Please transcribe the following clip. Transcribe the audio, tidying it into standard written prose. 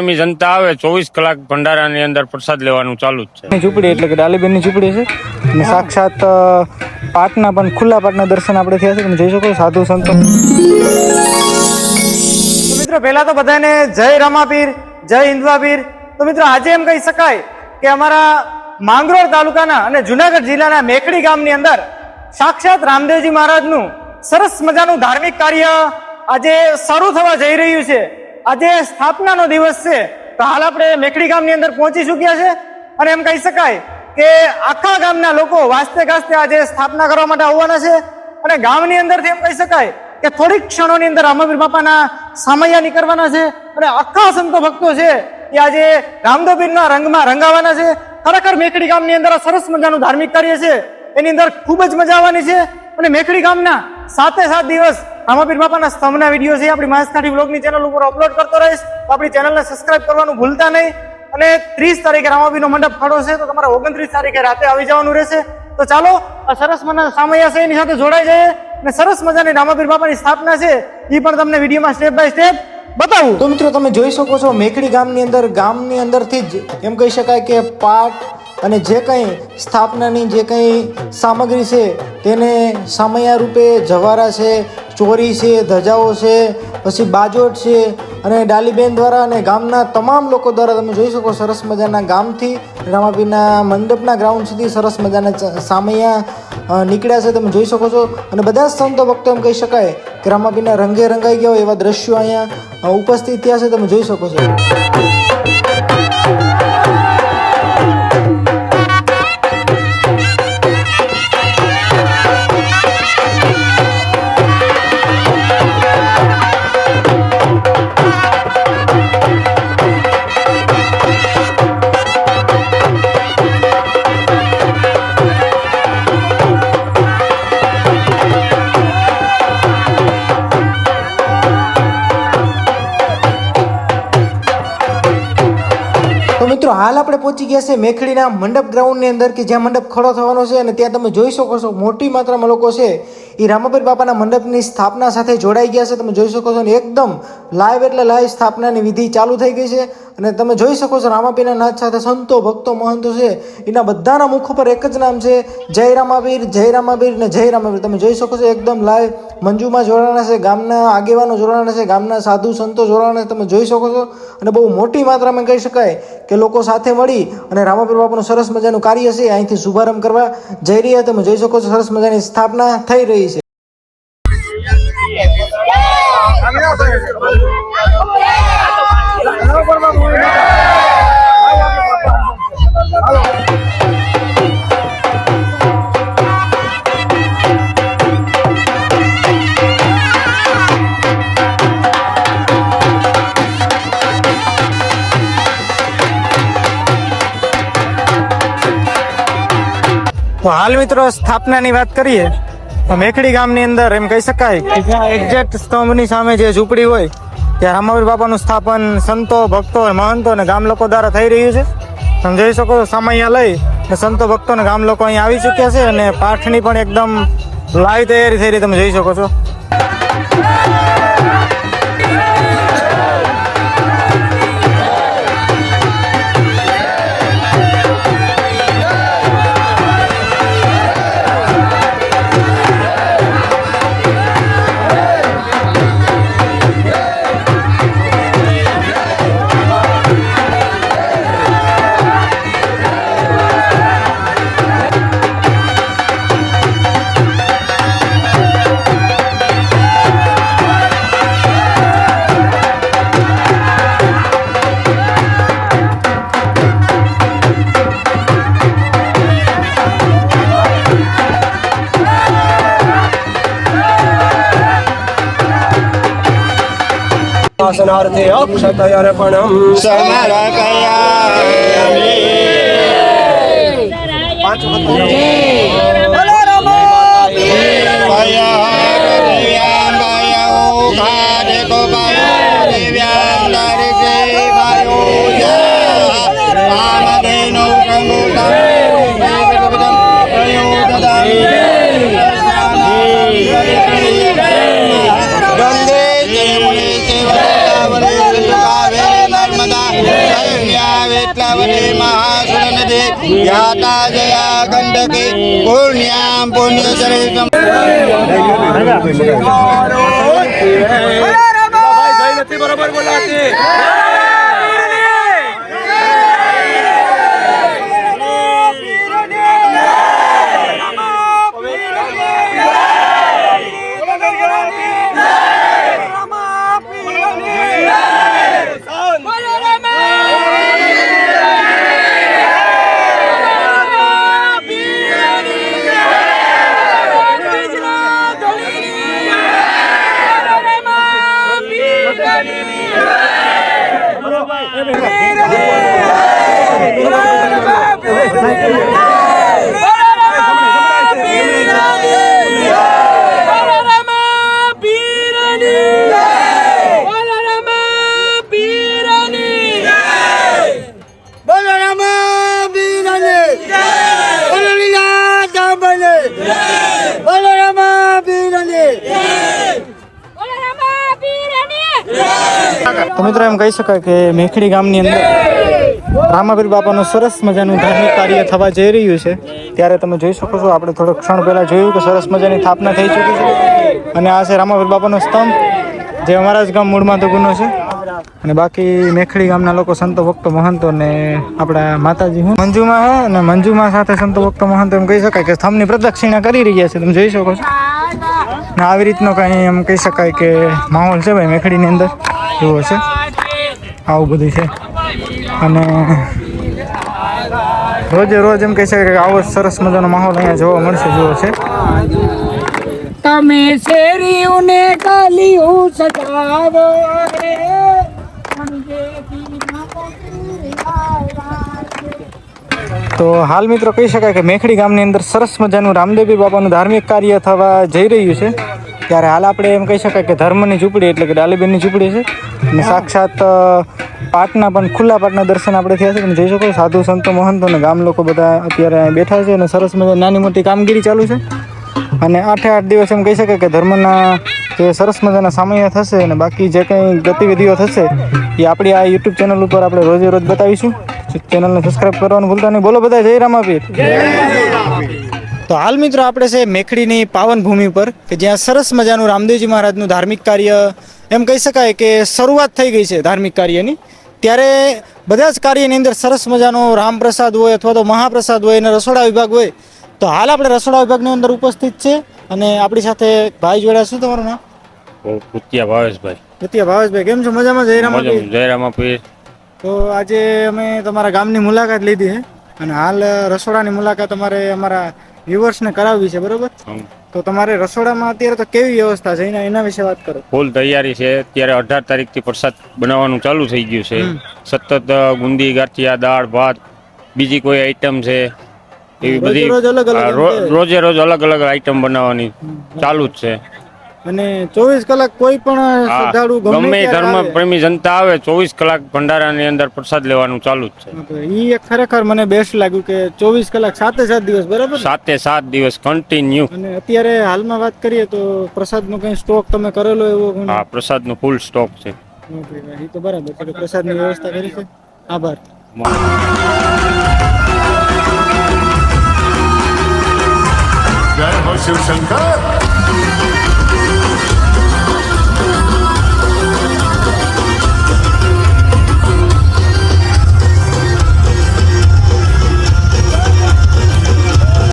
ગામી જનતા આવે 24 કલાક ભંડારાની અંદર પ્રસાદ લેવાનું ચાલુ જ છે. ઝૂંપડી એટલે કે ડાલીબેનની ઝૂંપડી છે અને સાક્ષાત પાટના પણ ખુલ્લા પાટના દર્શન આપણે થયા છે. તમે જોઈ શકો સાધુ સંતો. તો મિત્રો પહેલા તો બધાને જય રામાપીર, જય હિન્દવાપીર. તો મિત્રો આજે એમ કહી શકાય કે અમારા માંગરોળ તાલુકાના અને જુનાગઢ જિલ્લાના મેખડી ગામની અંદર સાક્ષાત રામદેવજી મહારાજનું સરસ મજાનું ધાર્મિક કાર્ય આજે શરૂ થવા જઈ રહ્યું છે. આજે સ્થાપનાનો દિવસ છે. તો હાલ આપણે મેખડી ગામની અંદર પહોંચી ચૂક્યા છે અને એમ કહી શકાય કે આખા ગામના લોકો વાસ્તે ગાસ્તે આજે સ્થાપના કરવા માટે આવવાના છે. અને ગામની અંદરથી એમ કહી શકાય કે થોડીક ક્ષણોની અંદર રામાપીર બાપાના સામૈયા નીકળવાના છે અને આખા સંતો ભક્તો છે એ આજે રામદેવપીરના રંગમાં રંગાવાના છે. ખરેખર મેખડી ગામની અંદર સરસ મજાનું ધાર્મિક કાર્ય છે, એની અંદર ખૂબ જ મજા આવવાની છે. અને મેખડી ગામના 7 દિવસ રામાપીર બાપાના સ્તંભના વિડીયો છે આપણી મહેશકાઠી બ્લોગની ચેનલ ઉપર અપલોડ કરતો રહીશ. તો આપણી ચેનલને સબસ્ક્રાઇબ કરવાનું ભૂલતા નહીં. અને 30 તારીખે રામાપીરનો મંડપ ખડો છે, તો તમારે 29 તારીખે રાતે આવી જવાનું રહેશે. તો ચાલો આ સરસ મજાના સામૈયા છે એની સાથે જોડાઈ જઈએ અને સરસ મજાની રામાપીર બાપાની સ્થાપના છે એ પણ તમને વિડીયોમાં સ્ટેપ બાય સ્ટેપ બતાવું. તો મિત્રો તમે જોઈ શકો છો મેખડી ગામની અંદરથી જ એમ કહી શકાય કે પાઠ અને જે કંઈ સ્થાપનાની જે કંઈ સામગ્રી છે તેને સામૈયા રૂપે જવારા છે, ચોરી છે, ધજાઓ છે, પછી બાજોટ છે અને ડાલીબેન દ્વારા અને ગામના તમામ લોકો દ્વારા તમે જોઈ શકો સરસ મજાના ગામથી રામાપીરના મંડપના ગ્રાઉન્ડ સુધી સરસ મજાના સામૈયા નીકળ્યા છે. તમે જોઈ શકો છો અને બધા જ સંતો ભક્તો એમ કહી શકાય કે રામાપીરના રંગે રંગાઈ ગયા હોય એવા દ્રશ્યો અહીંયા ઉપસ્થિત થયા છે. તમે જોઈ શકો છો. મિત્રો હાલ આપણે પહોંચી ગયા છે મેખડીના મંડપ ગ્રાઉન્ડની અંદર કે જ્યાં મંડપ ખડો થવાનો છે અને ત્યાં તમે જોઈ શકો છો મોટી માત્રામાં લોકો છે એ રામાપીર બાપાના મંડપની સ્થાપના સાથે જોડાઈ ગયા છે. તમે જોઈ શકો છો અને એકદમ લાઈવ એટલે લાઈવ સ્થાપનાની વિધિ ચાલુ થઈ ગઈ છે. અને તમે જોઈ શકો છો રામાપીરના નાદ સાથે સંતો ભક્તો મહંતો છે એના બધાના મુખ પર એક જ નામ છે જય રામાપીર, જય રામાપીર ને જય રામાપીર. તમે જોઈ શકો છો એકદમ લાઈવ મંજુમાં જોડાણા છે, ગામના આગેવાનો જોડાણા છે, ગામના સાધુ સંતો જોડાણા છે. તમે જોઈ શકો છો અને બહુ મોટી માત્રામાં કહી શકાય કે લોકો સાથે મળી અને રામાપીર બાપાનું સરસ મજાનું કાર્ય છે અહીંથી શુભારંભ કરવા જઈ રહ્યા. તમે જોઈ શકો છો સરસ મજાની સ્થાપના થઈ રહી છે. તો હાલ મિત્રો સ્થાપનાની વાત કરીએ તો મેખડી ગામની અંદર એમ કહી શકાય કે જ્યાં એક્ઝેક્ટ સ્તંભની સામે જે ઝૂંપડી હોય ત્યાં રામાપીર બાપાનું સ્થાપન સંતો ભક્તો મહંતો અને ગામ લોકો દ્વારા થઈ રહ્યું છે. તમે જોઈ શકો છો સામૈયા લઈ અને સંતો ભક્તો અને ગામ લોકો અહીં આવી ચૂક્યા છે અને પાઠની પણ એકદમ લાઈવ તૈયારી થઈ રહી તમે જોઈ શકો છો. શાસનાર્થે અક્ષતયર્પણમ સમર્પયામિ. પાંચ વખત બોલો રામાપીર ભયા દિવ્યાંબાય ઓઘારે ગોપાય દિવ્યાંગર કે વાયો રામદેનો પ્રમુખા દેવગદમ પ્રયોદદાય ગંગે તે મુનિ તે નર્મદા મોદકી પુણ્યામ પુણ્ય સરિતમ તો મિત્રો એમ કહી શકાય કે મેખડી ગામની અંદર રામાપીર બાપાનું સરસ મજાનું ધાર્મિક કાર્ય થવા જઈ રહ્યું છે. ત્યારે તમે જોઈ શકો છો, આપણે થોડો ક્ષણ પહેલા જોયું કે સરસ મજાની સ્થાપના થઈ ચૂકી છે. અને આ છે રામાપીર બાપાનો સ્તંભ, જે અમારા જ ગામ મૂળમાં તો ગુનો છે. અને બાકી મેખડી ગામના લોકો સંતો ભક્તો મહંતો ને આપણા માતાજી હું મંજુમાં હે અને મંજુમાં સાથે સંતો ભક્તો મહંતો એમ કહી શકાય કે સ્તંભની પ્રદક્ષિણા કરી રહ્યા છે. તમે જોઈ શકો છો. ને આવી રીતનો કંઈ એમ કહી શકાય કે માહોલ છે ભાઈ મેખડીની અંદર એવો છે. આવું બધું છે. અને રોજે રોજ એમ કહી શકાય કે આવો સરસ મજાનો માહોલ અહીંયા જોવા મળશે જેવો છે. તમે શેરીઓને કાલીઓ સજાવો રે તો હાલ મિત્રો કહી શકાય કે મેખડી ગામની અંદર સરસ મજાનું રામદેવપીર બાપાનું ધાર્મિક કાર્ય થવા જઈ રહ્યું છે. ત્યારે હાલ આપણે એમ કહી શકાય કે ધર્મની ઝૂંપડી એટલે કે ડાલીબેનની ઝૂંપડી છે. અને સાક્ષાત પાટના પણ ખુલ્લા પાટના દર્શન આપણે થયા છે. તમે જોઈ શકો સાધુ સંતો મહંતો અને ગામ લોકો બધા અત્યારે અહીં બેઠા છે અને સરસ મજા નાની મોટી કામગીરી ચાલુ છે. અને 8 દિવસ એમ કહી શકાય કે ધર્મના જે સરસ મજાના સામૈયા થશે અને બાકી જે કંઈ ગતિવિધિઓ થશે એ આપણી આ યુટ્યુબ ચેનલ ઉપર આપણે રોજે રોજ બતાવીશું. ચેનલને સબસ્ક્રાઈબ કરવાનું ભૂલતા નહીં. બોલો બધા જય રામાપીર. તો હાલ મિત્રો આપણે છે મેખડીની પાવન ભૂમિ પર કે જ્યાં સરસ મજાનું રામદેવજી મહારાજનું ધાર્મિક કાર્ય એમ કહી શકાય કે શરૂઆત થઈ ગઈ છે ધાર્મિક કાર્યની. ત્યારે બધા જ કાર્યની અંદર સરસ મજાનો રામપ્રસાદ હોય અથવા તો મહાપ્રસાદ હોય અને રસોડા વિભાગ હોય. તો હાલ આપણે રસોડા વિભાગની અંદર ઉપસ્થિત છે અને આપણી સાથે ભાઈ જોડ્યા. શું તમારું નામ? ભૂતિયા ભાવેશભાઈ. ભૂતિયા ભાવેશભાઈ, કેમ છો? મજામાં? જય રામાપીર. જય રામાપીર. તો આજે અમે તમારા ગામની મુલાકાત લીધી છે અને હાલ રસોડાની મુલાકાત અમારા વ્યુઅર્સને કરાવવી છે, બરોબર? તો તમારે રસોડામાં અત્યારે તો કેવી વ્યવસ્થા છે એના વિશે વાત કરો. ફૂલ તૈયારી છે. અત્યારે 18 તારીખથી પ્રસાદ બનાવવાનું ચાલુ થઈ ગયું છે. સતત ગુંદી, ગાંઠિયા, દાળ, ભાત, બીજી કોઈ આઈટમ છે એવી બધી રોજે રોજ અલગ અલગ આઈટમ બનાવવાની ચાલુ જ છે. અને 24 કલાક કોઈ પણ શ્રદ્ધાળુ ગમે ધર્મ પ્રેમી જનતા આવે 24 કલાક ભંડારાની અંદર પ્રસાદ લેવાનું ચાલુ જ છે. ઈ એક ખરેખર મને બેસ્ટ લાગ્યું કે 24 કલાક 7 દિવસ, બરાબર? 7 દિવસ કન્ટિન્યુ. અને અત્યારે હાલમાં વાત કરીએ તો પ્રસાદનો કઈ સ્ટોક તમે કરેલો એવો? હા, પ્રસાદનો ફૂલ સ્ટોક છે. એ તો બરાબર છે. પ્રસાદની વ્યવસ્થા કરી છે. આભાર. જય હો શિવ શંકર.